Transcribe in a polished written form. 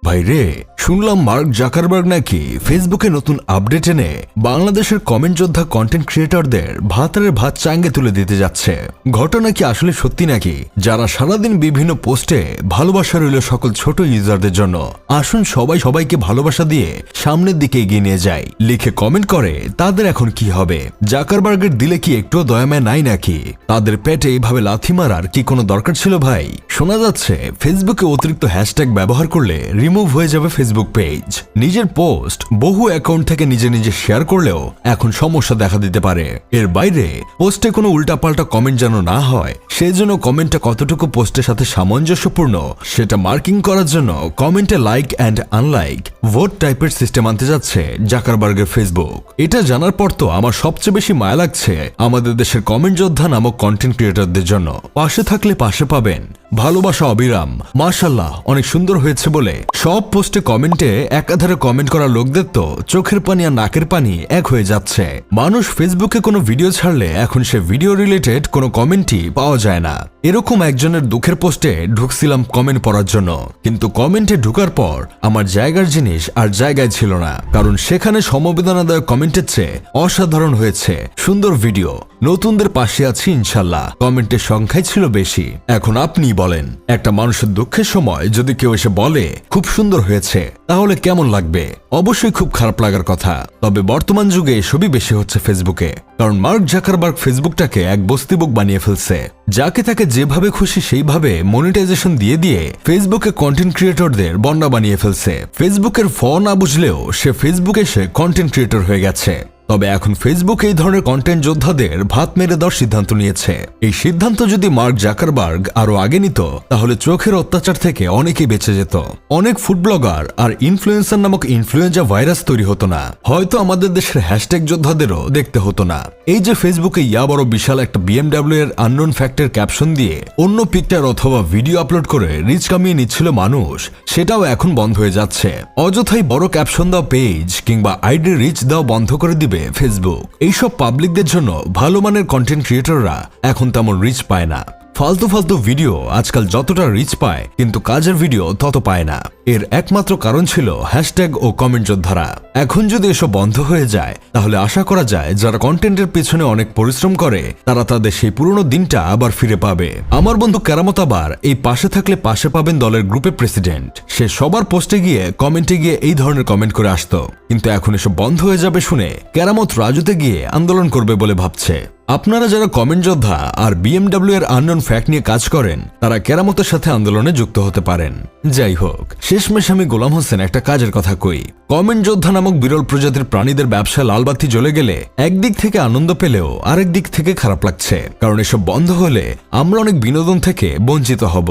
ভাই রে, শুনলাম মার্ক জাকারবার্গ নাকি ফেসবুকে নতুন আপডেট এনে বাংলাদেশের কমেন্ট যোদ্ধা কন্টেন্ট ক্রিয়েটরদের ভাতের ভাত চাঙ্গে তুলে দিতে যাচ্ছে। ঘটনা কি আসলে সত্যি নাকি? যারা সারাদিন বিভিন্ন পোস্টে ভালোবাসা রইল সকল ছোট ইউজারদের জন্য, আসুন সবাই সবাইকে ভালোবাসা দিয়ে সামনের দিকে এগিয়ে নিয়ে যায় লিখে কমেন্ট করে, তাদের এখন কি হবে? জাকারবার্গের দিলে কি একটু দয়ামায় নাই নাকি? তাদের পেটে এইভাবে লাথি মারার কি কোনো দরকার ছিল ভাই? শোনা যাচ্ছে ফেসবুকে অতিরিক্ত হ্যাশট্যাগ ব্যবহার করলে রিমুভ হয়ে যাবে ফেসবুক পেজ। নিজের পোস্ট বহু অ্যাকাউন্ট থেকে নিজে নিজে শেয়ার করলেও এখন সমস্যা দেখা দিতে পারে। এর বাইরে পোস্টে কোনো উল্টাপাল্টা কমেন্ট যেন না হয়, সেজন্য কমেন্টটা কতটুকু পোস্টের সাথে সামঞ্জস্যপূর্ণ সেটা মার্কিং করার জন্য কমেন্টে লাইক অ্যান্ড আনলাইক ভোট টাইপের সিস্টেম আনতে যাচ্ছে জাকারবার্গের ফেসবুক। এটা জানার পর তো আমার সবচেয়ে বেশি মায়া লাগছে আমাদের দেশের কমেন্ট যোদ্ধা নামক কন্টেন্ট ক্রিয়েটরদের জন্য। পাশে থাকলে পাশে পাবেন, ভালোবাসা অবিরাম, মাশাআল্লাহ অনেক সুন্দর হয়েছে বলে সব পোস্টে কমেন্টে একাধারে কমেন্ট করা লোকদের তো চোখের পানি আর নাকের পানি এক হয়ে যাচ্ছে। মানুষ ফেসবুকে কোনো ভিডিও ছাড়লে এখন সে ভিডিও রিলেটেড কোনো কমেন্টই পাওয়া যায় না। এরকম একজনের দুঃখের পোস্টে ঢুকছিলাম কমেন্ট পড়ার জন্য, কিন্তু কমেন্টে ঢুকার পর আমার জায়গার জিনিস আর জায়গায় ছিল না, কারণ সেখানে সমবেদনাদায়ক কমেন্টের চেয়ে অসাধারণ হয়েছে সুন্দর ভিডিও, নতুনদের পাশে আছি ইনশাল্লাহ কমেন্টের সংখ্যাই ছিল বেশি। এখন আপনি বলেন, একটা মানুষের দুঃখের সময় যদি কেউ এসে বলে খুব সুন্দর হয়েছে, তাহলে কেমন লাগবে? অবশ্যই খুব খারাপ লাগার কথা। তবে বর্তমান যুগে এসবই বেশি হচ্ছে ফেসবুকে, কারণ মার্ক জাকারবার্গ ফেসবুকটাকে এক বস্তিবুক বানিয়ে ফেলছে। যাকে তাকে যেভাবে খুশি সেইভাবে মনিটাইজেশন দিয়ে দিয়ে ফেসবুকে কন্টেন্ট ক্রিয়েটরদের বন্যা বানিয়ে ফেলছে। ফেসবুকের ফ না বুঝলেও সে ফেসবুকে এসে কন্টেন্ট ক্রিয়েটর হয়ে গেছে। তবে এখন ফেসবুক এই ধরনের কন্টেন্ট যোদ্ধাদের ভাত মেরে দেওয়ার সিদ্ধান্ত নিয়েছে। এই সিদ্ধান্ত যদি মার্ক জাকারবার্গ আরো আগে নিত, তাহলে চোখের অত্যাচার থেকে অনেকেই বেঁচে যেত। অনেক ফুড ব্লগার আর ইনফ্লুয়েন্সার নামক ইনফ্লুয়েঞ্জা ভাইরাস তৈরি হতো না, হয়তো আমাদের দেশের হ্যাশট্যাগ যোদ্ধাদেরও দেখতে হতো না। এই যে ফেসবুকে ইয়া বড় বিশাল একটা BMW এর আননোন ফ্যাক্টের ক্যাপশন দিয়ে অন্য পিকচার অথবা ভিডিও আপলোড করে রিচ কামিয়ে নিচ্ছিল মানুষ, সেটাও এখন বন্ধ হয়ে যাচ্ছে। অযথাই বড় ক্যাপশন দেওয়া পেজ কিংবা আইডি রিচ দেওয়া বন্ধ করে দিবে ফেসবুক। এইসব পাবলিকদের জন্য ভালো মানের কন্টেন্ট ক্রিয়েটররা এখন তেমন রিচ পায় না। ফালতু ফালতু ভিডিও আজকাল যতটা রিচ পায়, কিন্তু কাজের ভিডিও তত পায় না। এর একমাত্র কারণ ছিল হ্যাশট্যাগ ও কমেন্ট যোদ্ধারা। এখন যদি এসব বন্ধ হয়ে যায়, তাহলে আশা করা যায় যারা কন্টেন্টের পেছনে অনেক পরিশ্রম করে তারা তাদের সেই পুরনো দিনটা আবার ফিরে পাবে। আমার বন্ধু কেরামত আবার এই পাশে থাকলে পাশে পাবেন দলের গ্রুপের প্রেসিডেন্ট। সে সবার পোস্টে গিয়ে কমেন্টে গিয়ে এই ধরনের কমেন্ট করে আসতো, কিন্তু এখন এসব বন্ধ হয়ে যাবে শুনে কেরামত রাজুতে গিয়ে আন্দোলন করবে বলে ভাবছে। আপনারা যারা কমেন্ট যোদ্ধা আর BMW এর আননোন ফ্যাক্ট নিয়ে কাজ করেন, তারা কেরামতের সাথে আন্দোলনে যুক্ত হতে পারেন। যাই হোক, শেষমেশ আমি গোলাম হোসেন একটা কাজের কথা কই। কমেন্ট যোদ্ধা নামক বিরল প্রজাতির প্রাণীদের ব্যবসা লালবাতি জ্বলে গেলে একদিক থেকে আনন্দ পেলেও আরেক দিক থেকে খারাপ লাগছে, কারণ এসব বন্ধ হলে আমরা অনেক বিনোদন থেকে বঞ্চিত হব।